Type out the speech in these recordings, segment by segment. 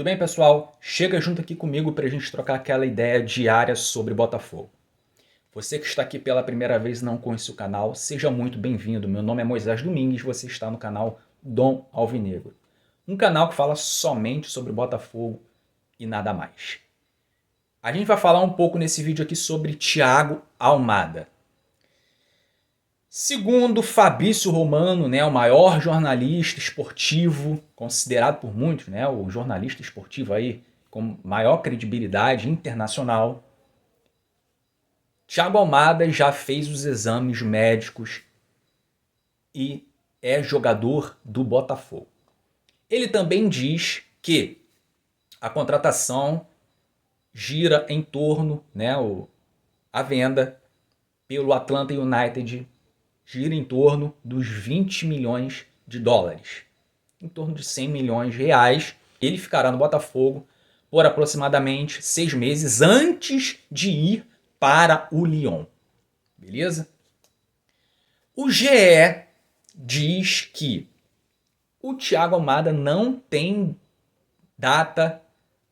bem, pessoal? Chega junto aqui comigo para a gente trocar aquela ideia diária sobre Botafogo. Você que está aqui pela primeira vez e não conhece o canal, seja muito bem-vindo. Meu nome é Moisés Domingues, você está no canal Dom Alvinegro. Um canal que fala somente sobre Botafogo e nada mais. A gente vai falar um pouco nesse vídeo aqui sobre Thiago Almada. Segundo Fabrício Romano, o maior jornalista esportivo, considerado por muitos, o jornalista esportivo aí com maior credibilidade internacional, Thiago Almada já fez os exames médicos e é jogador do Botafogo. Ele também diz que a contratação gira em torno, a venda pelo Atlanta United gira em torno dos 20 milhões de dólares, em torno de 100 milhões de reais. Ele ficará no Botafogo por aproximadamente 6 meses antes de ir para o Lyon. Beleza? O GE diz que o Thiago Almada não tem data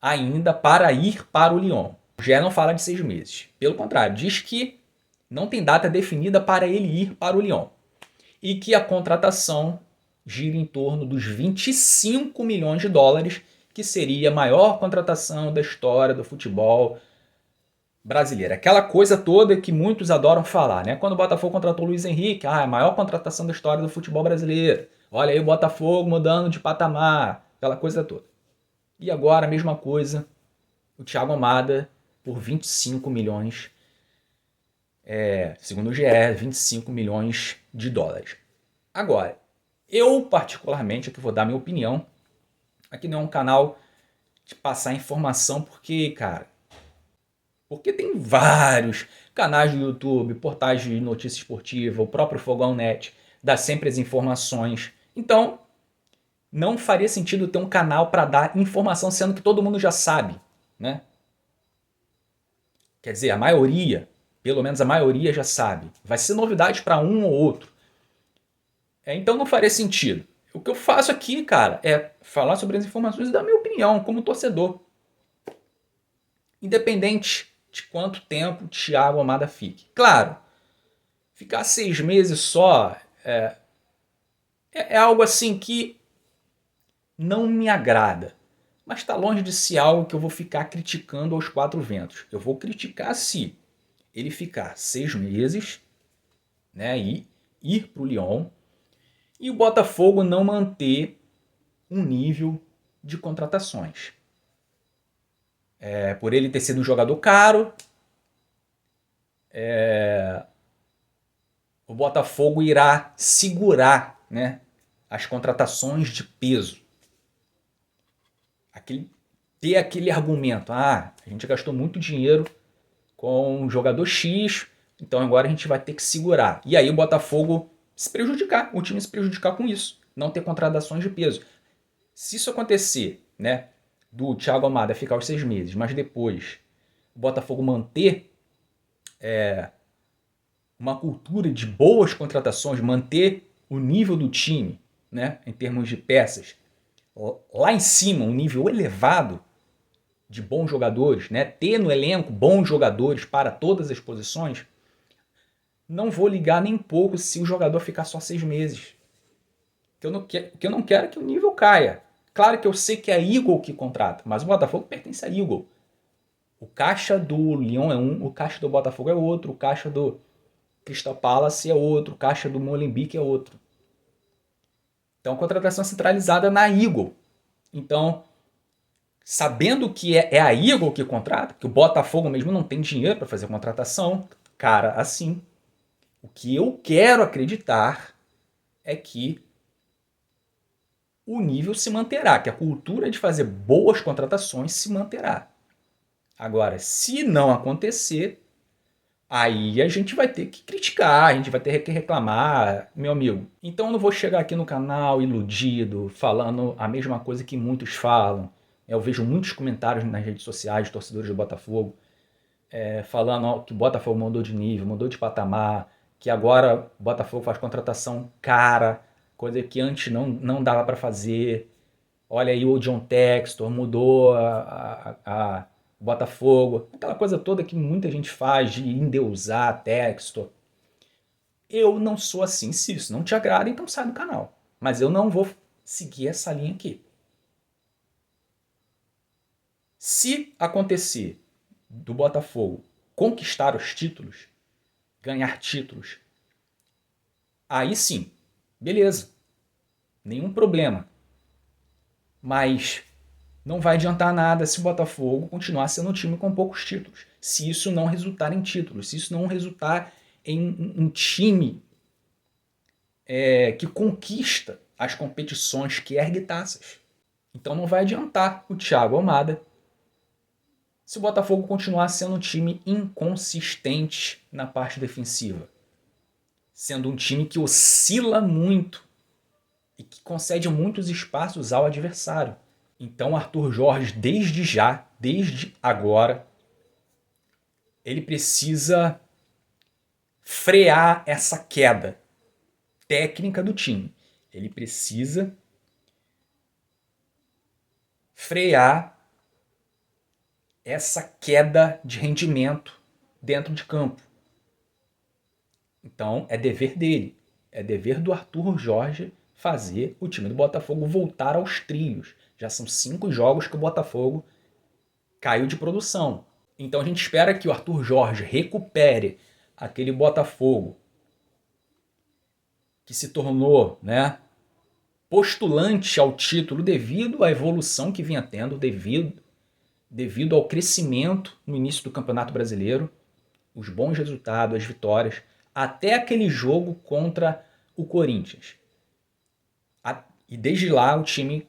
ainda para ir para o Lyon. O GE não fala de 6 meses. Pelo contrário, diz que não tem data definida para ele ir para o Lyon. E que a contratação gira em torno dos 25 milhões de dólares, que seria a maior contratação da história do futebol brasileiro. Aquela coisa toda que muitos adoram falar, Quando o Botafogo contratou o Luiz Henrique, a maior contratação da história do futebol brasileiro. Olha aí o Botafogo mudando de patamar, aquela coisa toda. E agora a mesma coisa, o Thiago Almada por 25 milhões, segundo o GE, 25 milhões de dólares. Agora, eu particularmente, aqui vou dar minha opinião, aqui não é um canal de passar informação, porque tem vários canais do YouTube, portais de notícia esportiva, o próprio Fogão Net dá sempre as informações. Então, não faria sentido ter um canal para dar informação, sendo que todo mundo já sabe, Quer dizer, a maioria, pelo menos a maioria já sabe. Vai ser novidade para um ou outro. Então não faria sentido. O que eu faço aqui, é falar sobre as informações e dar minha opinião como torcedor. Independente de quanto tempo o Thiago Almada fique. Claro, ficar 6 meses só é algo assim que não me agrada. Mas está longe de ser algo que eu vou ficar criticando aos 4 ventos. Eu vou criticar se ele ficar 6 meses, e ir para o Lyon, e o Botafogo não manter um nível de contratações. Por ele ter sido um jogador caro, o Botafogo irá segurar, as contratações de peso. Ter aquele argumento, a gente gastou muito dinheiro com um jogador X, então agora a gente vai ter que segurar. E aí o Botafogo se prejudicar, o time se prejudicar com isso, não ter contratações de peso. Se isso acontecer, do Thiago Almada ficar os 6 meses, mas depois o Botafogo manter uma cultura de boas contratações, manter o nível do time, em termos de peças, lá em cima, um nível elevado de bons jogadores, ter no elenco bons jogadores para todas as posições, não vou ligar nem pouco se o jogador ficar só 6 meses. Porque eu não quero que o nível caia. Claro que eu sei que é a Eagle que contrata, mas o Botafogo pertence à Eagle. O caixa do Lyon é um, o caixa do Botafogo é outro, o caixa do Crystal Palace é outro, o caixa do Molenbeek é outro. Então, contratação centralizada na Eagle. Então, sabendo que é a Eagle que contrata, que o Botafogo mesmo não tem dinheiro para fazer contratação, assim, o que eu quero acreditar é que o nível se manterá, que a cultura de fazer boas contratações se manterá. Agora, se não acontecer, aí a gente vai ter que criticar, a gente vai ter que reclamar, meu amigo. Então eu não vou chegar aqui no canal iludido, falando a mesma coisa que muitos falam. Eu vejo muitos comentários nas redes sociais de torcedores do Botafogo falando que o Botafogo mudou de nível, mudou de patamar, que agora o Botafogo faz contratação cara, coisa que antes não dava para fazer. Olha aí o John Textor, mudou a Botafogo, aquela coisa toda que muita gente faz de endeusar Textor. Eu não sou assim. Se isso não te agrada, então sai do canal. Mas eu não vou seguir essa linha aqui. Se acontecer do Botafogo conquistar os títulos, ganhar títulos, aí sim, beleza, nenhum problema. Mas não vai adiantar nada se o Botafogo continuar sendo um time com poucos títulos. Se isso não resultar em títulos, se isso não resultar em um time que conquista as competições, que ergue taças. Então não vai adiantar o Thiago Almada se o Botafogo continuar sendo um time inconsistente na parte defensiva. Sendo um time que oscila muito e que concede muitos espaços ao adversário. Então Arthur Jorge, desde agora, ele precisa frear essa queda técnica do time. Ele precisa frear essa queda de rendimento dentro de campo. Então é dever dele, é dever do Arthur Jorge fazer o time do Botafogo voltar aos trilhos. Já são 5 jogos que o Botafogo caiu de produção. Então a gente espera que o Arthur Jorge recupere aquele Botafogo que se tornou, postulante ao título devido à evolução que vinha tendo, devido ao crescimento no início do Campeonato Brasileiro, os bons resultados, as vitórias, até aquele jogo contra o Corinthians. E desde lá o time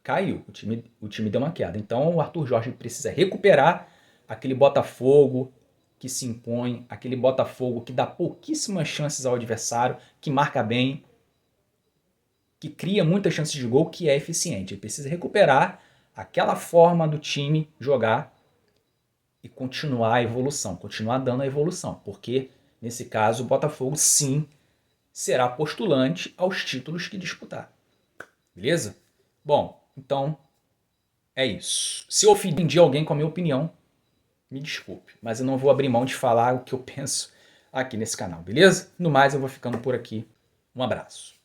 caiu, o time deu uma queda. Então o Arthur Jorge precisa recuperar aquele Botafogo que se impõe, aquele Botafogo que dá pouquíssimas chances ao adversário, que marca bem, que cria muitas chances de gol, que é eficiente. Ele precisa recuperar aquela forma do time jogar e continuar a evolução, continuar dando a evolução, porque nesse caso o Botafogo sim será postulante aos títulos que disputar. Beleza? Bom, então é isso. Se eu ofendi alguém com a minha opinião, me desculpe, mas eu não vou abrir mão de falar o que eu penso aqui nesse canal, beleza? No mais, eu vou ficando por aqui. Um abraço.